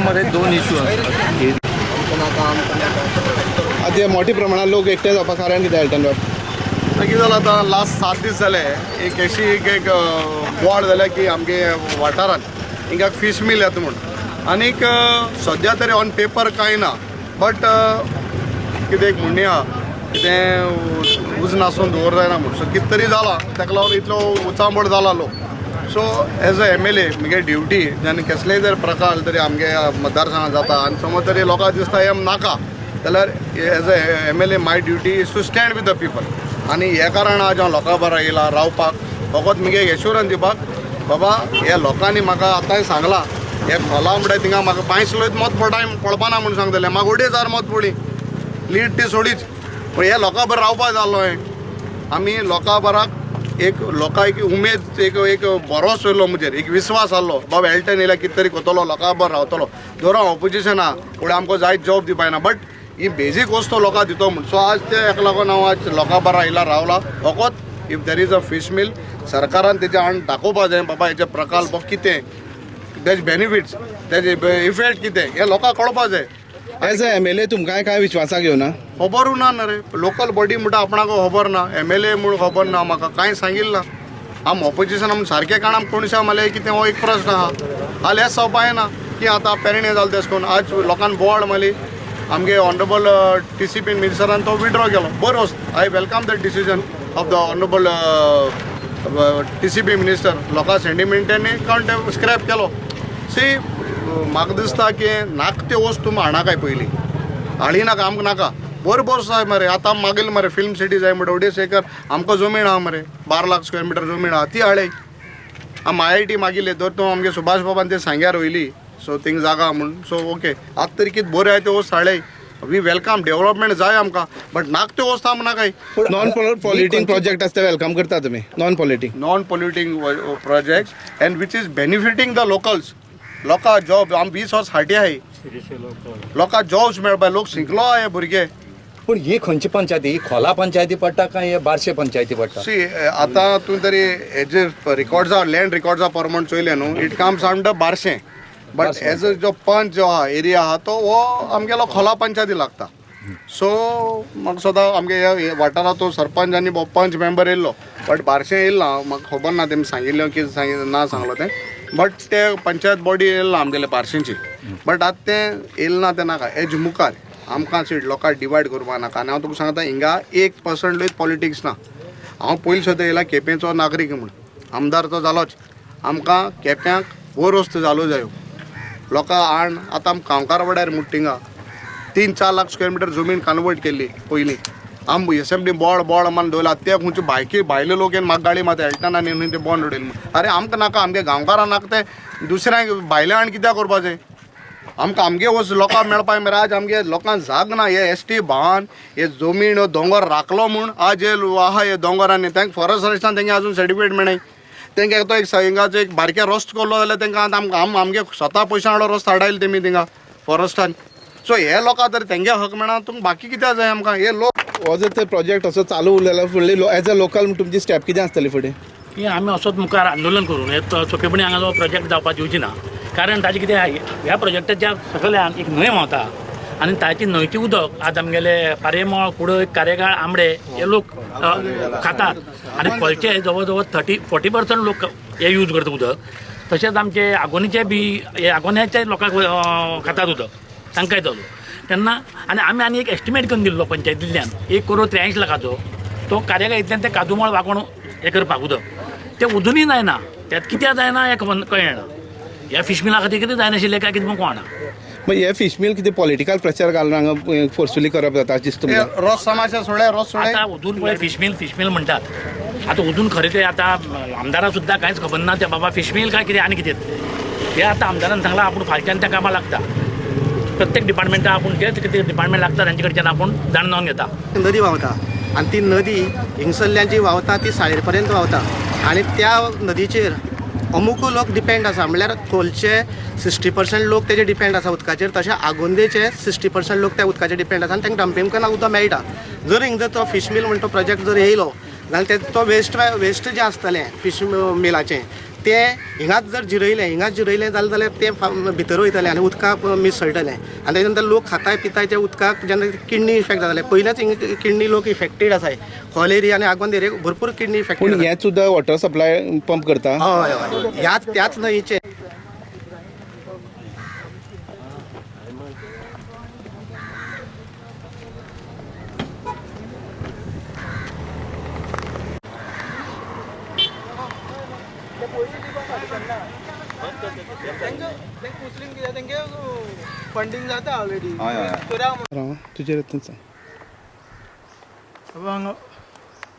मध्ये दोन इश्यू आता मोठ्या प्रमाणात लोक एकटे जावपा कारण कितें एल्टनवर कितें जालां आतां लास्ट 7 दीस जाले एक अशी एक बोवाळ जाल्या की आमगे वाठारांत हिंगा फीश मील येता म्हूण आनीक सद्या तरी ऑन पेपर कांय ना बट कितें एक म्हणणी आहा कितें उज नासून दवर जायना म्हूण सो कितें तरी जाला ताका लागून इतलो उचांबळ जाला लोक सो एज अ MLA म्हगे ड्युटी जेन्ना कसलेय जर प्रकार तरी आमगे मतदारसंघात जाता आनी समज तरी लोकांक दिसता हें नाका जाल्यार as a MLA my duty is to stand with the people आनी हे कारण आज हांव लोकां बरो येयला रावपाक फकत म्हगे एश्युरन्स दिवपाक बाबा ह्या लोकांनी म्हाका आतांय सांगलां हे खोला म्हणटा थिंगा म्हाका 5 लोक मत पडपाना म्हूण सांगतले म्हाका 2,500 मत पडली लीड ती सोडीच पूण हे लोकां बरो रावपाक जाल्लो हें आमी लोकां बराक एक लोकांक उमेद एक भरोस येयलो म्हजेर एक विस्वास आहलो बाबा एल्टन येयल्यार कितें तरी कोतलो लोकां बरो रावतलो जर हांव ऑपोजिशन आहा फुडें आमकां जायत जॉब दिवपाना बट ही बेजीक वस्तू लोकांक दितो म्हूण सो आज ते हेका लागून हांव आज लोकां बरो आयला रावला फकत if there is a fish meal सरकारान तेजे आड दाखोवपा जाय बाबा हेचे प्रकल्प कितें तेजे बेनिफिट्स तेजे इफेक्ट कितें हे लोकांक कळपा जाय एज अ MLA तुमकां काय विश्वासाक घेवना खबरूच ना रे लोकल बॉडी म्हणटा आपणाक खबर ना MLA म्हूण खबर ना म्हाका कांय सांगिल्लें ना आम ऑपोजिशन आम सारकें काण कोणशा मारले कितें हो एक प्रश्न आहा हाल हें जावपा ना की आतां पेरणे जालें तेश कोन्न आज लोकांन बोवाळ मारली आमगे ऑनरेबल TCP मिनिस्टरान तो विड्रॉ केलो बरो वस्त I welcome the decision of the honourable TCP minister लोकां सेंटिमेंटांनी काण ते स्क्रॅप केलो सी म्हाका दिसता की नाका त्यो वस्तू तुमी हाडा काय पयलीं हाडी नाका आमकां नाका बरोबर जाय मरे आतां मागील मरे फिल्म सिटी जाय म्हणटा 1.5 एकर आमकां जमीन आहा मरे 12 लाख स्क्वेअर मिटर जमीन आहा ती हाडय आम IIT मागिल्ले तर तो आमगे सुभाष बाबान ते सांग्यार वयली सो थिंग जागा म्हणून सो ओके आतां तरी कितें बऱ्यो आहाय त्यो वस्त हाडय वी वेलकम डेव्हलपमेंट जाय आमकां बट नाका त्यो वस्त आमकां नाकाय नॉन पॉल्युटिंग प्रोजेक्ट आसता वेलकम करता तुमी non polluting project and which is benefiting the locals लोकां जॉब आम 20 वर्स हाटी आहाय लोकां जॉब्स मेळपा लोक शिकलो आहाय भुरगे पूण ही खंयची पंचायती ही खोला पंचायती पडटा काय हे बारशे पंचायती पडटा सी आतां तूं तरी हेजे रिकॉर्ड्सा लँड रिकॉर्ड्सा प्रमाण चोयले न्हू इट कम्स अंडर बारशें बट एज जो पंच जो आहा एरिया आहा तो हो आमगेलो खोला पंचायती लागता सो म्हाका सदां आमगे ह्या वाठारांत तो सरपंच आनी पंच मेंबर येयल्लो बट बारशें येयल्लो ना म्हाका खबर ना तेमी सांगिल्लें कितें सांगिल्लें ना सांगलो तें बट ते पंचायत बॉडी येयल्लो आमगेले बारशेंची बट आतां तें येयलें ना तें नाका हेज मुखार आमकां सीट लोकांक डिवायड करपा नाका आनी हांव तुका सांगता हिंगा 1% पॉलिटिक्स ना हांव पयलीं सुद्दां येयला केपेंचो नागरीक म्हूण आमदार तो जालोच आमकां केप्यांक बऱ्यो वस्तू जालो जायो लोकां आण आतां आमी कामकार वाड्यार मुट्टिंगा 3-4 लाख स्क्वेअर मिटर जमीन कन्वर्ट केल्ली पयलीं आम एसेंब्ली बोर्ड मान दवरला ते खंयचे भायले लोक येवन म्हाका गाडी मारता एल्टन आनी ते बॉन्ड उडयले अरे आमकां नाका आमगे गांवकारांक नाका ते दुसऱ्यांक भायले आण कित्याक करपा जाय आमकां आमगे वस्त लोकांक मेळपा मरे आज आमगे लोकांक जाग ना हे ST भावान हे जमीन दोंगर राखलो म्हूण आज हे आहा हे दोंगरांनी तांकां फॉरेस्ट फॉरेस्टान तेंगे आजून सर्टिफिकेट मेळ्ळाय तेंगे तो एक हिंगाचो एक बारके रस्तो केल्लो जाल्यार तेंकां आतां आमगे स्वता पयशे हाडलो रस्तो हाडायले तेमी थिंगा फॉरेस्टान सो हे लोकां तर तेंगे हक मेळना तुमकां बाकी कित्याक जाय आमकां हे लोक हो जर ते प्रोजेक्ट असो चालू उरलेलो फुडली एज अ लोकल तुमची स्टेप कितें आसतली फुडें की आमी असोच मुखार आंदोलन करून हे चोखेपणी हांगा जो प्रोजेक्ट जावपाक दिवची ना कारण ताजें कितें ह्या प्रोजेक्टाच्या सकयल्यान एक न्हंय व्हांवता आनी ताची न्हंयचें उदक आज आमगेले पारेमळ कुडय कारेगाळ आंबडे हे लोक खातात आनी खोलचे जवळ जवळ 30-40% लोक हे यूज करता उदक तशेंच आमचे आगोनीचे बी हे आगोन्याचे लोकांक खातात उदक तांकांय जालो तेन्ना आमी एक एस्टिमेट करून दिल्लो पंचायतींतल्यान 1,83 लाखाचो तो कारेगाळींतल्यान ते काजूमळ वागोण हे करपाक उदक ते उजूनय जायना त्यात कित्याक जायना हे कळना ह्या फिश मिला खातीर कितें जायनाशिल्लें काय कितें म्हाका कळना मग हे फिश मिल कितें पॉलिटिकल प्रेशर घालून हांगा फोर्सफुली करप जाता दिसता रोस समाजा सोडे आतां अजून पळय फिश मिल म्हणटात आतां अजून खरें ते आतां आमदाराक सुद्दां कांयच खबर ना ते बाबा फिश मिल काय कितें आनी कितें हे आतां आमदारान सांगलां आपूण फालच्यान त्या कामां लागता प्रत्येक डिपार्टमेंटाक आपूण जे कितें डिपार्टमेंट लागता तांचे कडच्यान आपूण जाण नोंद घेता नदी व्हांवता आनी ती नदी हिंगसरल्यान जी व्हांवता ती सायेर पर्यंत व्हांवता आनी त्या नदीचेर अमुक लोक डिपेंड आसा म्हणल्यार खोलचे 60% लोक तेजे डिपेंड आसा उदकाचेर, तशें आगोंदेचे 60% लोक त्या उदकाचेर डिपेंड आसा आनी तांकां डंपिंग करना उदक मेळटा. जर हिंगा जर तो फिश मिल म्हणटा तो प्रोजेक्ट जर येयलो जाल्यार तो वेस्ट जें आसतलें फिश मिलाचें तें हिंगाच जर हिंगाच जिरयलें जाल्यार तें भितर वयतलें आनी उदकाक मिसळटलें आनी तेजे नंतर लोक खाताय पितायच्या उदकाक जेन्ना किडनी इफेक्ट जाताले. पयलेंच हिंगा किडनी लोक इफेक्टेड आसाय. खोल एरिया आनी आगोंद एरियाक भरपूर किडनी इफेक्टेड. पूण हें सुद्दां वॉटर सप्लाय पंप करता. हय हय त्याच न्हंयचे. फंडिंग जाता ऑलरेडी. तुजेर सांग.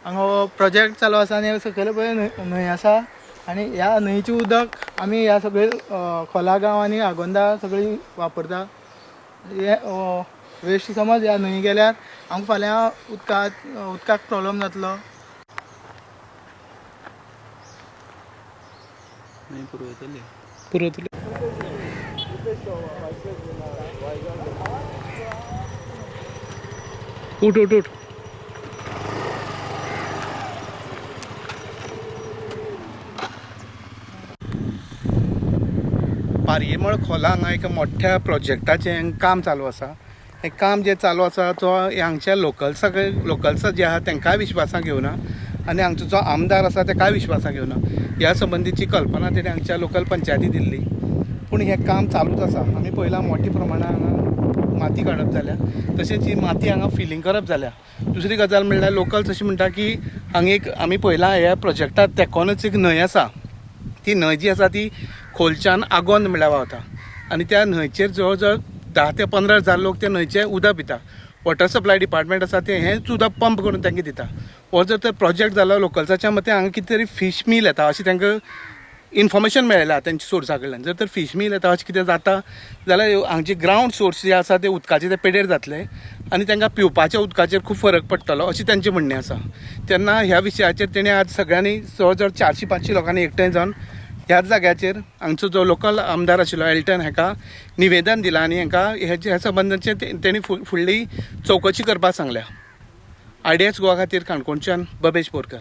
हांगा प्रोजेक्ट चालू आसा आनी सकयल पळय न्हंय आसा आनी ह्या न्हंयची उदक आमी ह्या सगळे खोला गांव आनी आगोंदा सगळी वापरता. हे वेस्ट समज ह्या न्हंय गेल्यार आमकां फाल्यां उदकाक प्रॉब्लम जातलो. पुरवतले. उठ उठ उठ. पारयेमळ खोला हांगा एक मोठ्या प्रोजेक्टाचें काम चालू आसा. हें काम जें चालू आसा तो हांगच्या लोकल्स जे आहा तांकांय विश्वासाक घेवना आनी हांगचो जो आमदार आसा ताकाय विश्वासाक घेवना. ह्या संबंधीची कल्पना तेणें हांगच्या लोकल पंचायती दिल्ली. पूण हें काम चालूच आसा. आमी पळयलां मोठ्या प्रमाणान हांगा माती काडप जाल्या, तशेंच ही माती हांगा फिलींग करप जाल्या. दुसरी गजाल म्हणल्यार लोकल्स अशें म्हणटा की हांगा आमी पळयलां ह्या प्रोजेक्टाक तेकोनच एक न्हंय आसा. ती न्हंय जी आसा ती खोलच्यान आगोंद म्हणल्यार व्हांवता आनी त्या न्हंयचेर जवळ जवळ 10 ते 15,000 लोक त्या न्हंयचें उदक पिता. वॉटर सप्लाय डिपार्टमेंट आसा तें हेंच उदक पंप करून तांकां दिता. हो जर तर प्रोजेक्ट जालो लोकल्साच्या मते हांगा कितें तरी फीश मील येता अशें तांकां इन्फॉर्मेशन मेळयलां तेंच्या सोर्सा कडल्यान. जर तर फीश मील येता अशें कितें जाता जाल्यार हांगचे ग्रावंड सोर्स जे आसा ते उदकाचे ते पेडेर जातले आनी तांकां पिवपाच्या उदकाचेर खूब फरक पडटलो अशें तांचें म्हणणें आसा. तेन्ना ह्या विशयाचेर तेणें आज सगळ्यांनी जवळ जवळ 400-500 लोकांनी एकठांय जावन ह्याच जाग्याचेर हांगचो जो लोकल आमदार आशिल्लो एल्टन हाका निवेदन दिलां आनी हांकां ह्या संबंदाचेर तेणी फुडली चवकशी करपाक सांगल्या. IDS गोवा खातीर काणकोणच्यान बबेश बोरकर.